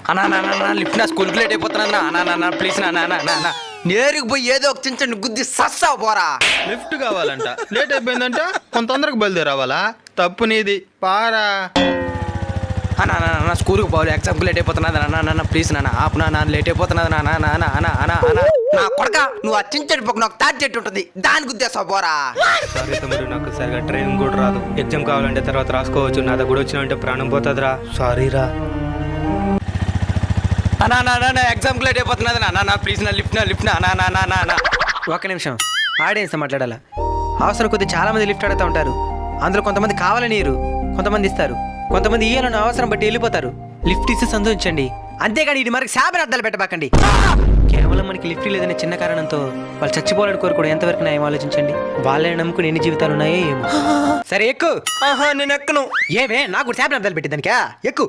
అన్నా లిఫ్ట్ నా స్కూల్కి లేట్ అయిపోతున్నా అన్నా ప్లీజ్ నా నేరుకు పోయి ఏదో ఒక చించండి గుద్ది సస్సావు పోరా. లిఫ్ట్ కావాలంట, లేట్ అయిపోయిందంట, కొంత తొందరగా బయలుదేరావాలా? తప్పు నీది, పారా. అన్నా స్కూల్కి పోవాలి, ఎగ్జామ్కి లేట్ అయిపోతున్నది అన్న ప్లీజ్ నాన్న ఆపు నా లేట్ అయిపోతున్నది నా కొడక నువ్వు ఆ చించడి పక్క నాకు తాటి చెట్టు ఉంటుంది దాని గుద్దేస్తావు పోరా. సారీ తమ్ముడు, నాకు సరిగా ట్రైన్ కూడా రాదు. ఎగ్జామ్ కావాలంటే తర్వాత రాసుకోవచ్చు, నా దగ్గర వచ్చినంటే ప్రాణం పోతుందిరా. సారీరా. అన్నా ఎగ్జామ్కి లేట్ అయిపోతున్నది నా ప్లీజ్ నా లిఫ్ట్ నా. ఒక్క నిమిషం, ఆడియన్స్ మాట్లాడాలా? అవసరం కొద్ది చాలా మంది లిఫ్ట్ అడుగుతూ ఉంటారు. అందులో కొంతమంది కావాలని ఇయ్యరు, కొంతమంది ఇస్తారు, కొంతమంది ఇయ్యాలని అవసరం బట్టి వెళ్ళిపోతారు. లిఫ్ట్ ఇస్తే సంతోషించండి, అంతేగాని ఇది మనకి శాపని అర్థాలు పెట్టబాకండి. కేవలం మనకి లిఫ్ట్ లేదనే చిన్న కారణంతో వాళ్ళు చచ్చిపోవాలని కోరుకోవడం ఎంతవరకు న్యాయం ఆలోచించండి. వాళ్ళని నమ్ముకుని ఎన్ని జీవితాలు ఉన్నాయో ఏమో. సరే ఎక్కు. నేను ఎక్కను. ఏమే నాకు శాపని అర్థాలు పెట్టిందానికా? ఎక్కు.